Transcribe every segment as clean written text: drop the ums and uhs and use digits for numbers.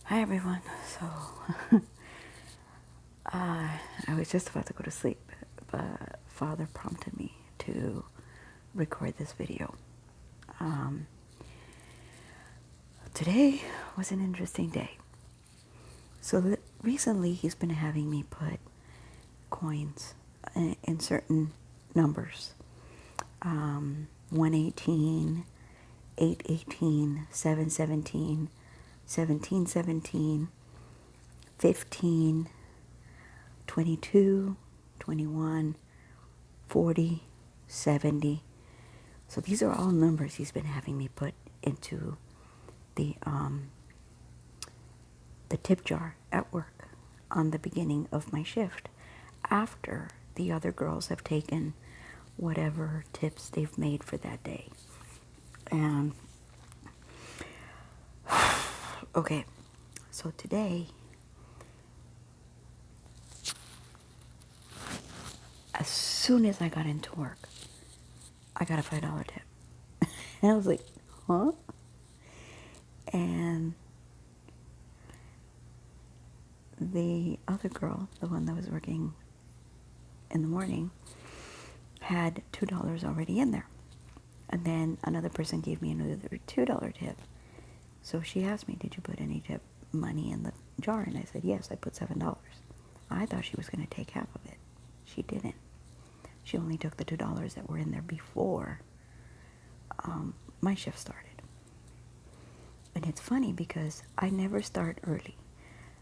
Hi everyone. So, I was just about to go to sleep, but Father prompted me to record this video. Um, Today was an interesting day. So recently he's been having me put coins in certain numbers. 118, 818, 717, 1717, 15, 22, 21, 40, 70. So these are all numbers he's been having me put into the um, the tip jar at work on the beginning of my shift after the other girls have taken whatever tips they've made for that day. And okay, so today, as soon as I got into work, I got a $5 tip. And I was like, huh? And the other girl, the one that was working in the morning, had $2 already in there. And then another person gave me another $2 tip. So she asked me, did you put any tip money in the jar? And I said, yes, I put $7. I thought she was going to take half of it. She didn't. She only took the $2 that were in there before my shift started. And it's funny because I never start early.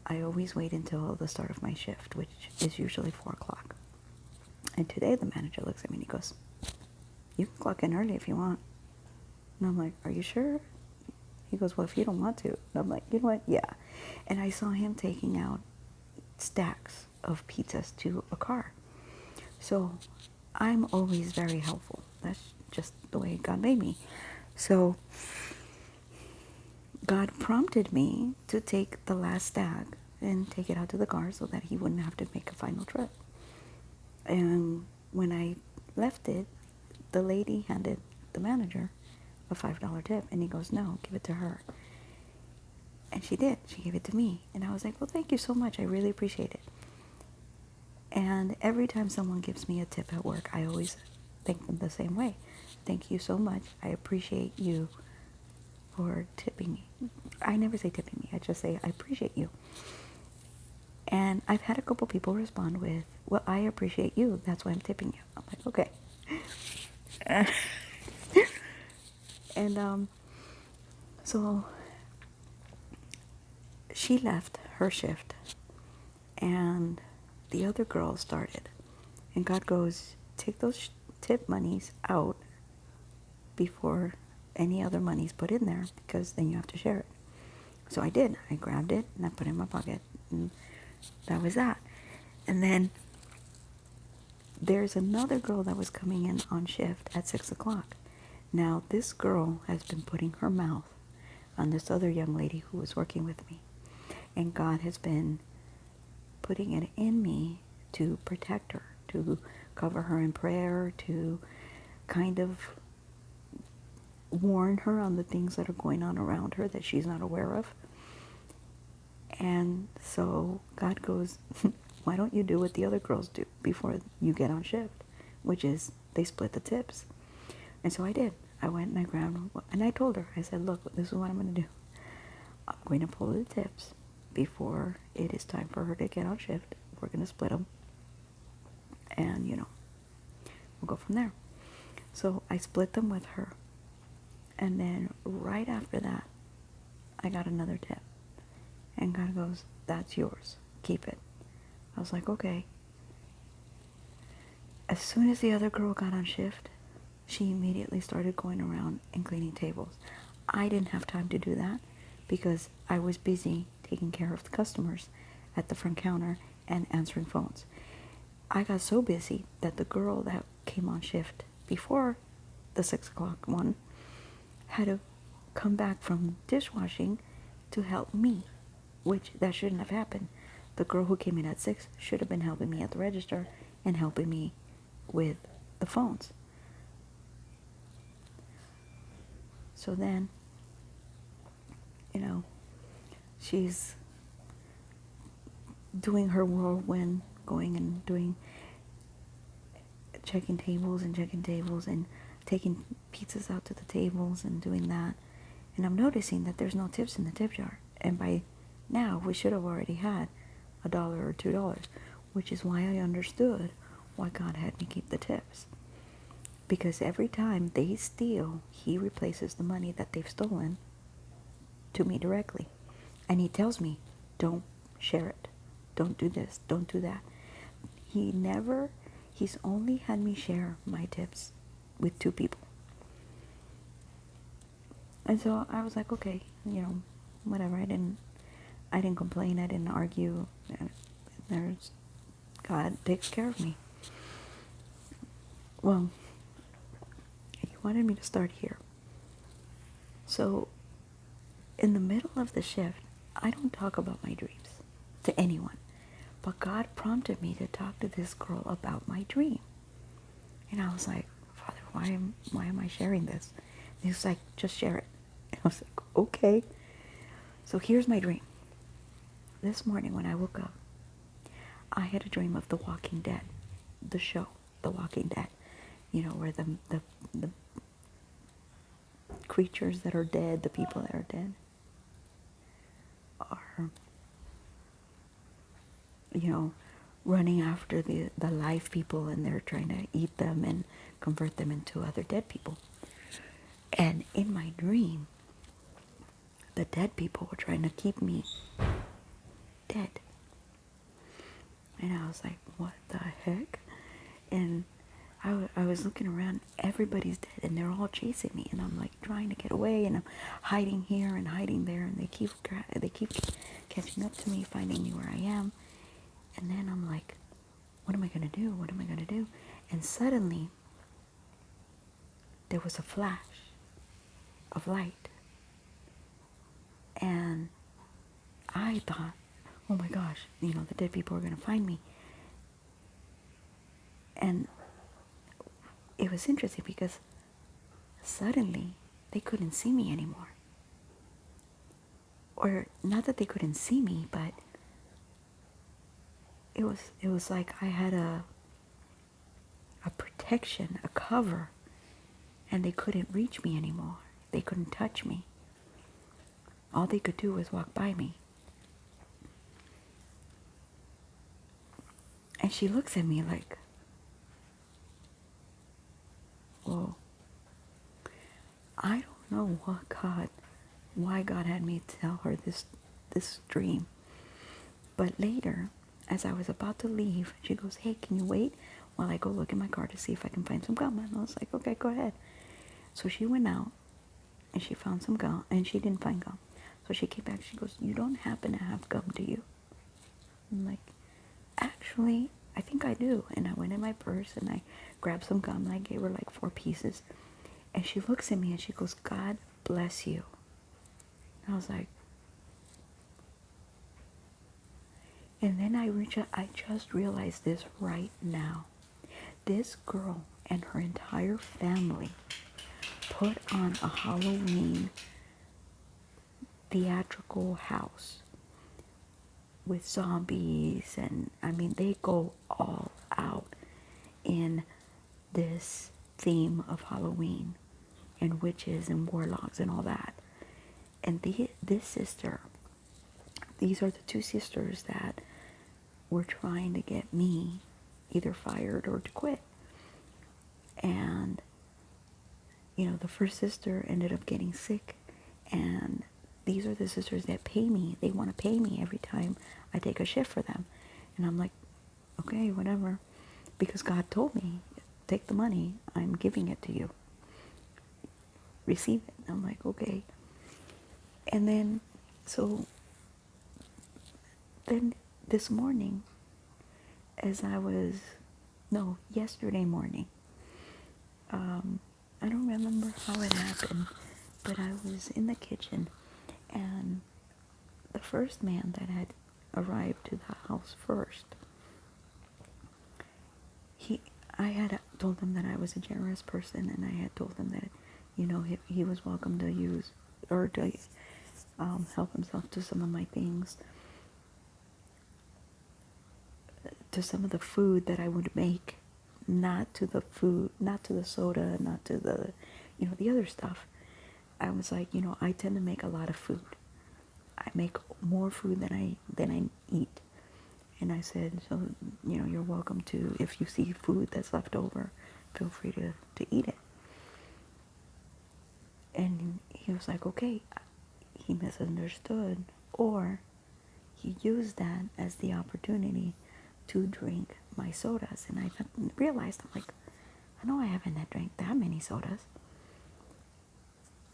I always wait until the start of my shift, which is usually 4 o'clock. And today the manager looks at me and he goes, you can clock in early if you want. And I'm like, are you sure? He goes, well, if you don't want to. And I'm like, you know what? Yeah. And I saw him taking out stacks of pizzas to a car. So I'm always very helpful. That's just the way God made me. So God prompted me to take the last stack and take it out to the car so that he wouldn't have to make a final trip. And when I left it, the lady handed the manager a $5 tip, and he goes, no, give it to her. And she did. She gave it to me. And I was like, well, thank you so much. I really appreciate it. And every time someone gives me a tip at work, I always thank them the same way. Thank you so much. I appreciate you for tipping me. I never say tipping me. I just say I appreciate you. And I've had a couple people respond with, well, I appreciate you. That's why I'm tipping you. I'm like, okay. And so she left her shift and the other girl started. And God goes, take those tip monies out before any other money's put in there because then you have to share it. So I did. I grabbed it and I put it in my pocket. And that was that. And then there's another girl that was coming in on shift at 6 o'clock. Now, this girl has been putting her mouth on this other young lady who was working with me. And God has been putting it in me to protect her, to cover her in prayer, to kind of warn her on the things that are going on around her that she's not aware of. And so God goes, why don't you do what the other girls do before you get on shift, which is they split the tips. And so I did. I went and I grabbed, and I told her, I said, look, this is what I'm going to do. I'm going to pull the tips before it is time for her to get on shift. We're going to split them. And, we'll go from there. So I split them with her. And then right after that, I got another tip. And God goes, that's yours. Keep it. I was like, okay. As soon as the other girl got on shift, she immediately started going around and cleaning tables. I didn't have time to do that because I was busy taking care of the customers at the front counter and answering phones. I got so busy that the girl that came on shift before the 6 o'clock one had to come back from dishwashing to help me, which that shouldn't have happened. The girl who came in at 6 should have been helping me at the register and helping me with the phones. So then, she's doing her whirlwind, going and doing, checking tables and taking pizzas out to the tables and doing that. And I'm noticing that there's no tips in the tip jar. And by now, we should have already had $1 or $2, which is why I understood why God had me keep the tips. Because every time they steal, he replaces the money that they've stolen to me directly. And he tells me, don't share it. Don't do this. Don't do that. He's only had me share my tips with 2 people. And so I was like, okay, whatever. I didn't complain. I didn't argue. God takes care of me. Well, he wanted me to start here. So in the middle of the shift, I don't talk about my dreams to anyone. But God prompted me to talk to this girl about my dream. And I was like, Father, why am I sharing this? And he was like, just share it. And I was like, okay. So here's my dream. This morning when I woke up, I had a dream of The Walking Dead, the show, The Walking Dead. Where the creatures that are dead, the people that are dead, are, running after the live people, and they're trying to eat them and convert them into other dead people. And in my dream, the dead people were trying to keep me dead. And I was like, what the heck? And I was looking around, everybody's dead, and they're all chasing me, and I'm like trying to get away, and I'm hiding here and hiding there, and they keep catching up to me, finding me where I am. And then I'm like, what am I gonna do? What am I gonna do? And suddenly there was a flash of light, and I thought, oh my gosh, the dead people are gonna find me. And it was interesting because suddenly they couldn't see me anymore. Or not that they couldn't see me, but it was like I had a protection, a cover, and they couldn't reach me anymore. They couldn't touch me. All they could do was walk by me. And she looks at me like, whoa. I don't know why God had me tell her this dream. But later, as I was about to leave, she goes, hey, can you wait while I go look in my car to see if I can find some gum? And I was like, okay, go ahead. So she went out and she found some gum, and she didn't find gum. So she came back, she goes, you don't happen to have gum, do you? I'm like, actually, I think I do. And I went in my purse and I grabbed some gum, and I gave her like 4 pieces. And she looks at me and she goes, God bless you. And I was like, and then I just realized this right now. This girl and her entire family put on a Halloween theatrical house with zombies, and I mean, they go all out in this theme of Halloween and witches and warlocks and all that. And this sister, these are the 2 sisters that were trying to get me either fired or to quit. And the first sister ended up getting sick, and these are the sisters that pay me. They want to pay me every time I take a shift for them. And I'm like, okay, whatever. Because God told me, take the money. I'm giving it to you. Receive it. And I'm like, okay. And then, then this morning, yesterday morning, I don't remember how it happened, but I was in the kitchen, and the first man that had arrived to the house first, I had told him that I was a generous person, and I had told him that, he was welcome to use or to help himself to some of my things, to some of the food that I would make, not to the food, not to the soda, not to the, the other stuff. I was like, I tend to make a lot of food. I make more food than I eat. And I said, so, you're welcome to, if you see food that's left over, feel free to eat it. And he was like, okay. He misunderstood, or he used that as the opportunity to drink my sodas. And I realized, I'm like, I know I haven't drank that many sodas.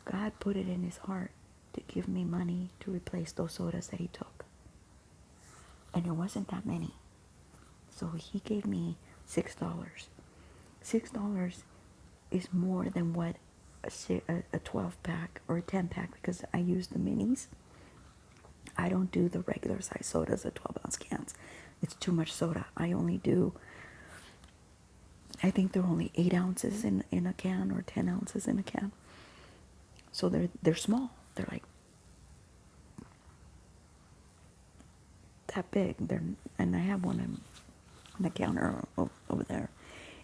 God put it in his heart to give me money to replace those sodas that he took. And it wasn't that many. So he gave me $6. $6 is more than what a 12 pack or a 10 pack, because I use the minis. I don't do the regular size sodas, the 12-ounce cans. It's too much soda. I think they're only 8 ounces in a can, or 10 ounces in a can. So they're small. They're like that big. And I have one on the counter over there.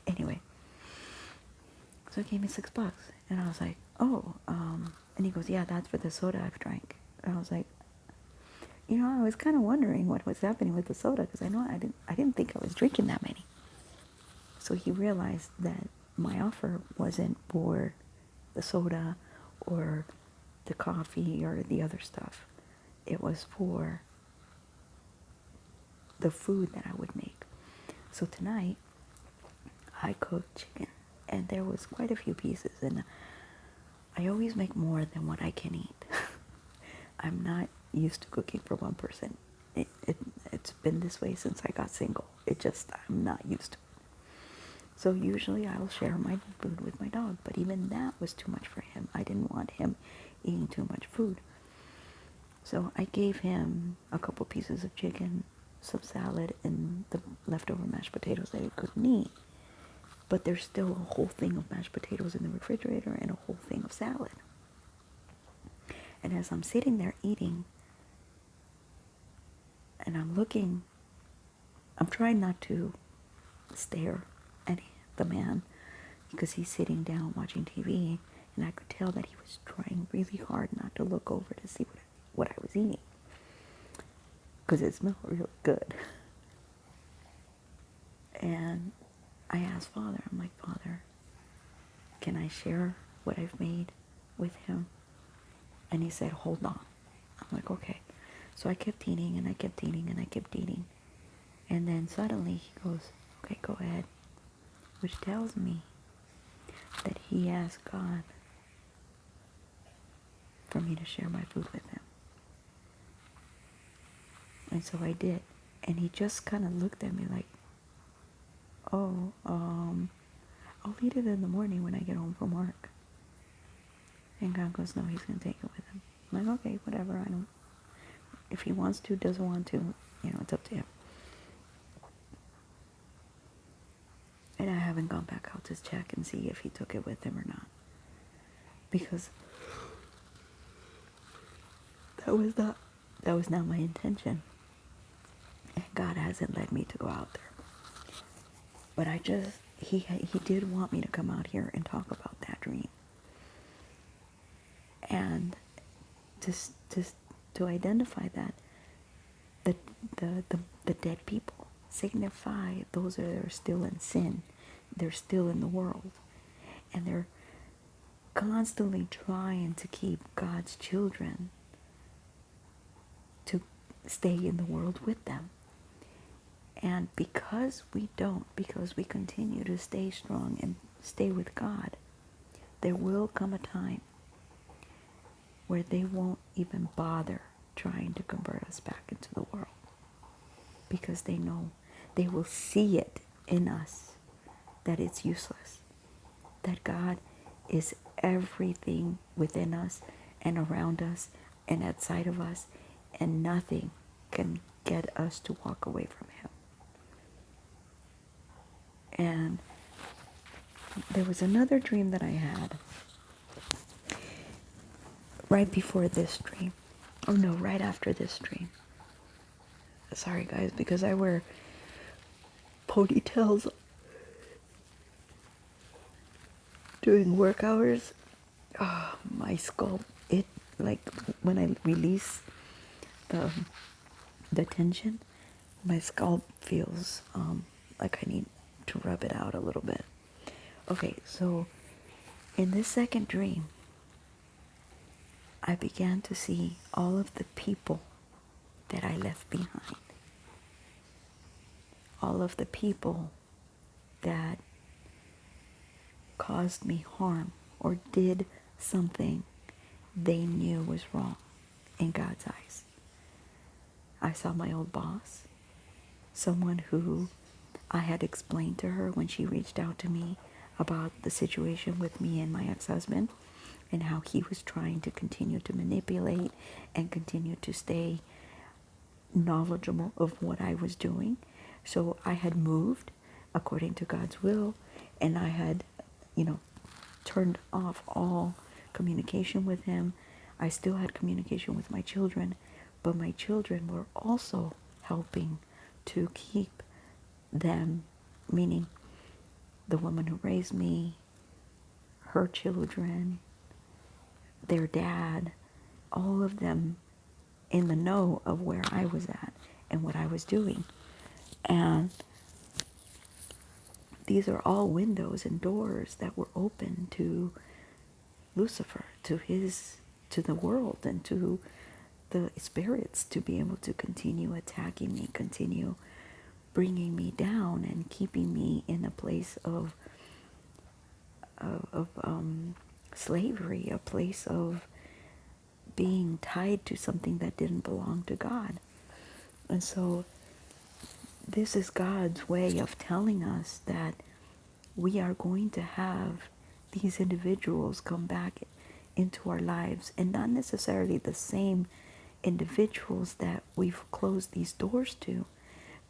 Anyway, so he gave me $6, and I was like, oh, and he goes, yeah, that's for the soda I've drank. And I was like, I was kind of wondering what was happening with the soda, because I didn't think I was drinking that many. So he realized that my offer wasn't for the soda or the coffee or the other stuff. It was for the food that I would make. So tonight, I cooked chicken, and there was quite a few pieces, and I always make more than what I can eat. I'm not used to cooking for one person. It's been this way since I got single. I'm not used to it. So usually I'll share my food with my dog, but even that was too much for him. I didn't want him eating too much food. So I gave him a couple pieces of chicken, some salad, and the leftover mashed potatoes that he couldn't eat. But there's still a whole thing of mashed potatoes in the refrigerator and a whole thing of salad. And as I'm sitting there eating, and I'm trying not to stare at the man, because he's sitting down watching TV, and I could tell that he was trying really hard not to look over to see what I was eating, because it smelled really good. And I asked Father, I'm like, Father, can I share what I've made with him? And he said, hold on. I'm like, okay. So I kept eating, and I kept eating, and I kept eating. And then suddenly he goes, okay, go ahead. Which tells me that he asked God for me to share my food with him. And so I did. And he just kind of looked at me like, oh, I'll eat it in the morning when I get home from work. And God goes, no, he's going to take it with him. I'm like, okay, whatever. If he wants to, doesn't want to, it's up to him. And I haven't gone back out to check and see if he took it with him or not. Because that was not my intention. And God hasn't led me to go out there. But he did want me to come out here and talk about that dream. And to identify that the dead people signify those that are still in sin. They're still in the world. And they're constantly trying to keep God's children to stay in the world with them. And because we continue to stay strong and stay with God, there will come a time where they won't even bother trying to convert us back into the world. Because they know, they will see it in us that it's useless. That God is everything within us and around us and outside of us, and nothing can get us to walk away from him. And there was another dream that I had right before this dream. Oh no, right after this dream. Sorry guys, because I wear ponytails during work hours. Oh, my scalp, it, like, when I release the the tension, my scalp feels like I need to rub it out a little bit. Okay, so in this second dream, I began to see all of the people that I left behind. All of the people that caused me harm or did something they knew was wrong in God's eyes. I saw my old boss, someone who I had explained to her when she reached out to me about the situation with me and my ex-husband and how he was trying to continue to manipulate and continue to stay knowledgeable of what I was doing. So I had moved according to God's will, and I had, turned off all communication with him. I still had communication with my children, but my children were also helping to keep them, meaning the woman who raised me, her children, their dad, all of them in the know of where I was at and what I was doing. And these are all windows and doors that were open to Lucifer, to the world, and to the spirits to be able to continue attacking me, continue bringing me down and keeping me in a place of slavery, a place of being tied to something that didn't belong to God. And so this is God's way of telling us that we are going to have these individuals come back into our lives, and not necessarily the same individuals that we've closed these doors to,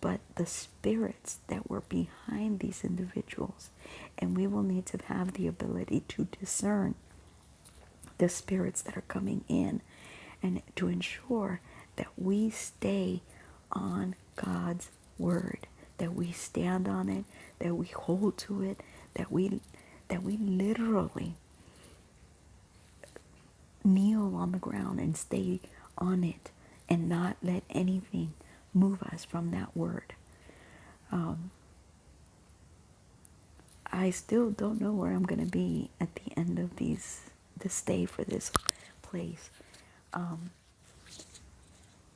but the spirits that were behind these individuals. And we will need to have the ability to discern the spirits that are coming in and to ensure that we stay on God's word, that we stand on it, that we hold to it, that we literally kneel on the ground and stay on it and not let anything move us from that word. I still don't know where I'm going to be at the end of this stay for this place.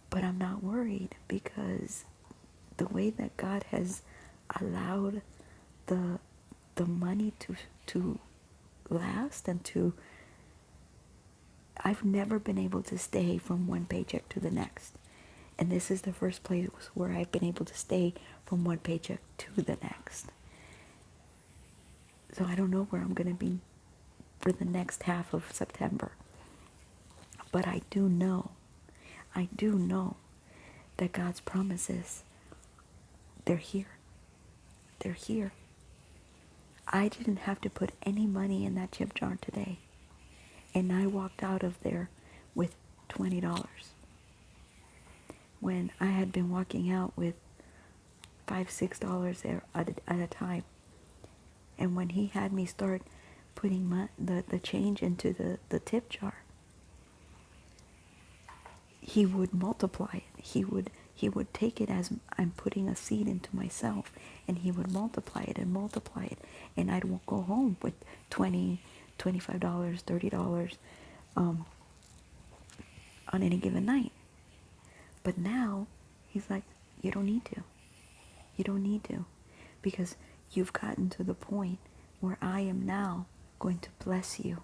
But I'm not worried, because the way that God has allowed the money to last and to, I've never been able to stay from one paycheck to the next. And this is the first place where I've been able to stay from one paycheck to the next. So I don't know where I'm going to be for the next half of September. But I do know that God's promises, they're here. They're here. I didn't have to put any money in that tip jar today. And I walked out of there with $20. When I had been walking out with $5, $6 there at a time. And when he had me start putting the change into the tip jar, he would multiply it. He would take it as I'm putting a seed into myself, and he would multiply it and multiply it. And I'd go home with $20, $25, $30 on any given night. But now he's like, you don't need to. You don't need to, because you've gotten to the point where I am now going to bless you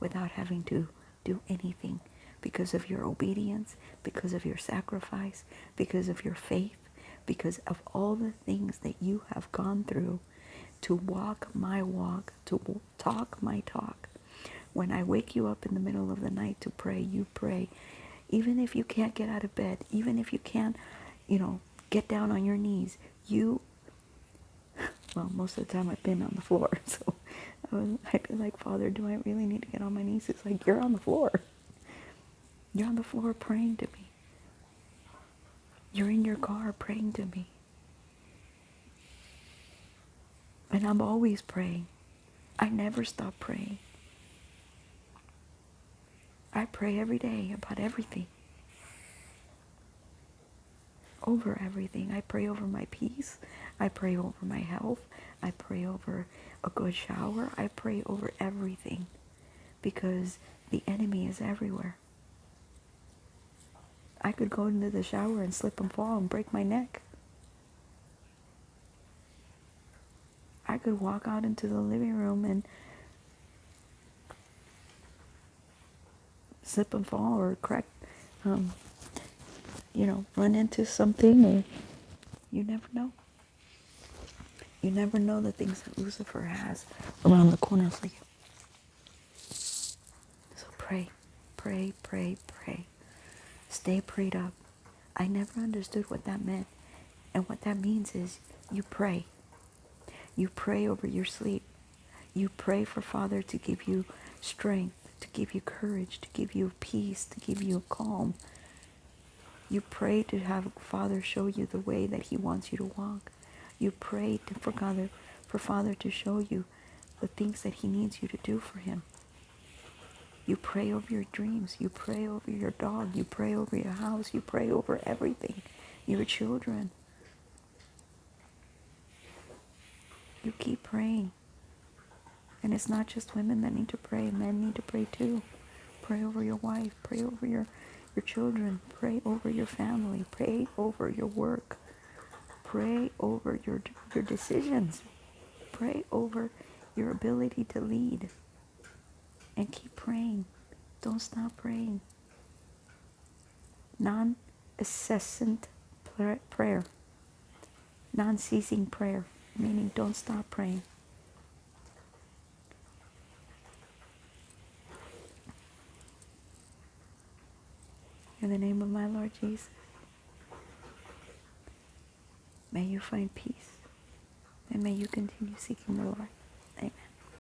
without having to do anything, because of your obedience, because of your sacrifice, because of your faith, because of all the things that you have gone through to walk my walk, to talk my talk. When I wake you up in the middle of the night to pray, you pray. Even if you can't get out of bed, even if you can't, get down on your knees, well, most of the time I've been on the floor, so I'd be like, Father, do I really need to get on my knees? It's like, you're on the floor. You're on the floor praying to me. You're in your car praying to me. And I'm always praying. I never stop praying. I pray every day about everything. Over everything. I pray over my peace. I pray over my health. I pray over a good shower. I pray over everything. Because the enemy is everywhere. I could go into the shower and slip and fall and break my neck. I could walk out into the living room and slip and fall or crack, run into something. Or you never know. You never know the things that Lucifer has around the corner for you. So pray, pray, pray, pray. Stay prayed up. I never understood what that meant. And what that means is you pray. You pray over your sleep. You pray for Father to give you strength, to give you courage, to give you peace, to give you calm. You pray to have Father show you the way that He wants you to walk. You pray for Father to show you the things that He needs you to do for Him. You pray over your dreams. You pray over your dog. You pray over your house. You pray over everything. Your children. You keep praying. And it's not just women that need to pray. Men need to pray too. Pray over your wife. Pray over your children. Pray over your family. Pray over your work. Pray over your decisions. Pray over your ability to lead. And keep praying. Don't stop praying. Non-incessant prayer. Non-ceasing prayer. Meaning don't stop praying. In the name of my Lord Jesus, may you find peace, and may you continue seeking the Lord. Amen.